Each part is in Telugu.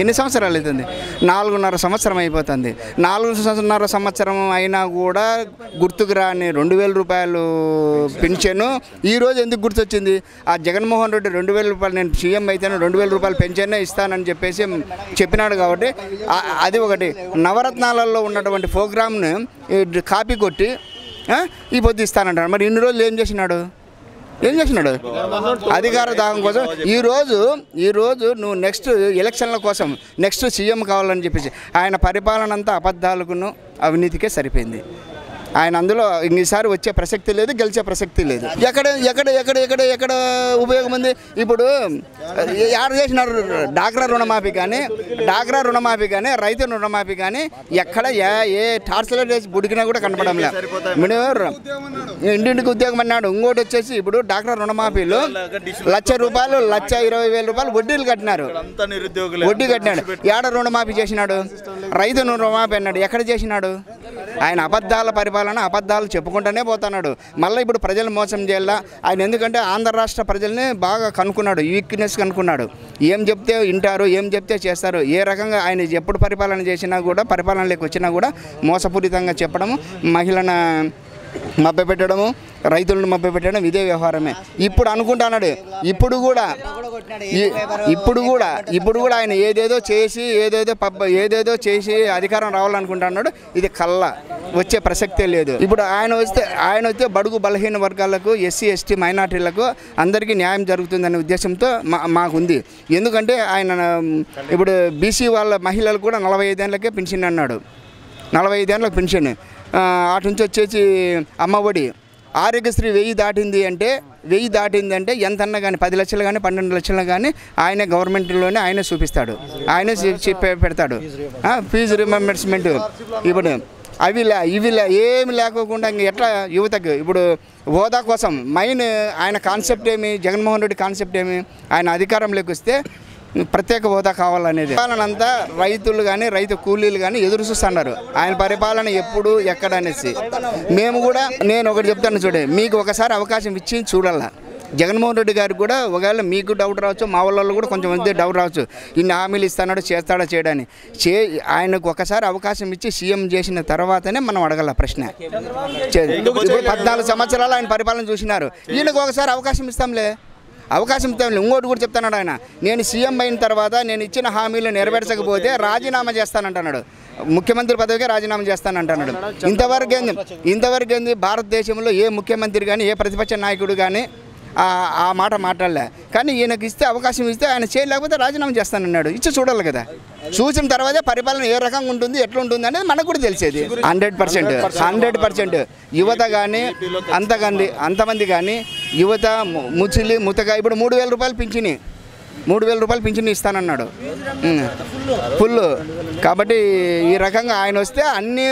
ఎన్ని సంవత్సరాలు అవుతుంది? 4.5 సంవత్సరం అయిపోతుంది. 4.5 సంవత్సరం అయినా కూడా గుర్తుకు రాని 2,000 రూపాయలు పెన్షన్ ఈరోజు ఎందుకు గుర్తొచ్చింది? ఆ జగన్మోహన్ రెడ్డి 2,000 రూపాయలు నేను సీఎం అయితేనే 2,000 రూపాయలు పెన్షన్నే ఇస్తానని చెప్పేసి చెప్పినాడు. కాబట్టి అది ఒకటి. నవరత్నాలలో ఉన్నటువంటి ప్రోగ్రామ్ను కాపీ కొట్టి ఈ పొద్దు ఇస్తానంటాడు. మరి ఇన్ని రోజులు ఏం చేసినాడు? అధికార దాహం కోసం. ఈరోజు నువ్వు నెక్స్ట్ ఎలక్షన్ల కోసం నెక్స్ట్ సీఎం కావాలని చెప్పేసి ఆయన పరిపాలన అంతా అబద్ధాలకును అవినీతికే సరిపోయింది. ఆయన అందులో ఈసారి వచ్చే ప్రసక్తి లేదు, గెలిచే ప్రసక్తి లేదు. ఎక్కడ ఉపయోగం ఉంది? ఇప్పుడు యాడ్ చేసినారు డాక్రా రుణమాఫీ కానీ రైతు రుణమాఫీ కానీ ఎక్కడ ఏ టార్చర్ వేసి బుడికినా కూడా కనపడం లేదు. ఇంటింటికి ఉద్యోగం అన్నాడు. ఇంకోటి వచ్చేసి ఇప్పుడు డాక్రా రుణమాఫీలు 1,00,000 రూపాయలు 1,20,000 రూపాయలు వడ్డీలు కట్టినారు. వడ్డీ కట్టినాడు. ఏడ రుణమాఫీ చేసినాడు? రైతు రుణమాఫీ అన్నాడు. ఎక్కడ చేసినాడు? ఆయన అబద్ధాల పరిపాలన, అబద్ధాలు చెప్పుకుంటూనే పోతున్నాడు. మళ్ళీ ఇప్పుడు ప్రజలు మోసం చేయాలా ఆయన? ఎందుకంటే ఆంధ్ర రాష్ట్ర ప్రజల్ని బాగా కనుక్కున్నాడు, వీక్నెస్ కనుక్కున్నాడు. ఏం చెప్తే వింటారు, ఏం చెప్తే చేస్తారు. ఏ రకంగా ఆయన ఎప్పుడు పరిపాలన చేసినా కూడా, పరిపాలనలోకి వచ్చినా కూడా మోసపూరితంగా చెప్పడము, మహిళను మభ్యపెట్టడము, రైతులను మభ్యపెట్టడం ఇదే వ్యవహారమే. ఇప్పుడు అనుకుంటున్నాడు. ఇప్పుడు కూడా ఆయన ఏదేదో చేసి అధికారం రావాలనుకుంటున్నాడు. ఇది కళ్ళ వచ్చే ప్రసక్తే లేదు. ఇప్పుడు ఆయన వస్తే బడుగు బలహీన వర్గాలకు, ఎస్సీ ఎస్టీ మైనార్టీలకు అందరికీ న్యాయం జరుగుతుందనే ఉద్దేశంతో మాకుంది. ఎందుకంటే ఆయన ఇప్పుడు బీసీ వాళ్ళ మహిళలు కూడా 45 ఏళ్ళకే పెన్షన్ అన్నాడు. 45 ఏళ్ళకి పెన్షన్. అటు నుంచి వచ్చేసి అమ్మఒడి, ఆరోగ్యశ్రీ 1000 దాటింది అంటే ఎంతన్నా కానీ 10 లక్షలు కానీ 12 లక్షలు కానీ ఆయనే గవర్నమెంట్లోనే ఆయనే చూపిస్తాడు, ఆయనే పెడతాడు. ఫీజు రియంబర్స్మెంట్ ఇప్పుడు ఇవి ఏమి లేకోకుండా ఇంక ఎట్లా యువతకు ఇప్పుడు హోదా కోసం మెయిన్ ఆయన కాన్సెప్ట్ ఏమి? జగన్మోహన్ రెడ్డి కాన్సెప్ట్ ఏమి? ఆయన అధికారంలోకి వస్తే ప్రత్యేక హోదా కావాలనేది. పరిపాలనంతా రైతులు కానీ రైతు కూలీలు కానీ ఎదురు చూస్తున్నారు ఆయన పరిపాలన ఎప్పుడు ఎక్కడ అనేసి. నేను ఒకటి చెప్తాను చూడే, మీకు ఒకసారి అవకాశం ఇచ్చి చూడాల. జగన్మోహన్ రెడ్డి గారికి కూడా ఒకవేళ మీకు డౌట్ రావచ్చు, మా వాళ్ళు కూడా కొంచెం మంది డౌట్ రావచ్చు. ఇన్ని హామీలు ఇస్తాడు, చేస్తాడా చేయడాని. ఆయనకు ఒకసారి అవకాశం ఇచ్చి సీఎం చేసిన తర్వాతనే మనం అడగల ప్రశ్న. ఇప్పుడు 14 సంవత్సరాలు ఆయన పరిపాలన చూసినారు. ఈయనకు ఒకసారి అవకాశం ఇస్తాంలే. ఇంకోటి కూడా చెప్తున్నాడు ఆయన, నేను సీఎం అయిన తర్వాత నేను ఇచ్చిన హామీలు నెరవేర్చకపోతే రాజీనామా చేస్తానంటున్నాడు. ముఖ్యమంత్రి పదవికే రాజీనామా చేస్తానంటున్నాడు. ఇంతవరకు ఏంది భారతదేశంలో ఏ ముఖ్యమంత్రి కానీ ఏ ప్రతిపక్ష నాయకుడు కానీ ఆ మాట మాట్లాడలే. కానీ ఈయనకి అవకాశం ఇస్తే ఆయన చేయలేకపోతే రాజీనామా చేస్తానన్నాడు. ఇచ్చి చూడాలి కదా. చూసిన తర్వాతే పరిపాలన ఏ రకంగా ఉంటుంది, ఎట్లా ఉంటుంది అనేది మనకు కూడా తెలిసేది. 100% యువత కానీ అంతమంది కానీ యువత ముతగా ఇప్పుడు 3,000 రూపాయలు పింఛని ఇస్తానన్నాడు ఫుల్. కాబట్టి ఈ రకంగా ఆయన వస్తే అన్ని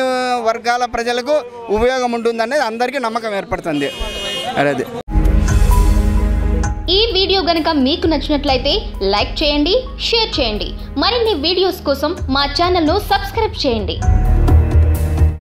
వర్గాల ప్రజలకు ఉపయోగం ఉంటుంది అనేది అందరికీ నమ్మకం ఏర్పడుతుంది. అదే ఈ వీడియో గనుక మీకు నచ్చినట్లయితే లైక్ చేయండి, షేర్ చేయండి. మరిన్ని వీడియోస్ కోసం మా ఛానల్ను సబ్స్క్రైబ్ చేయండి.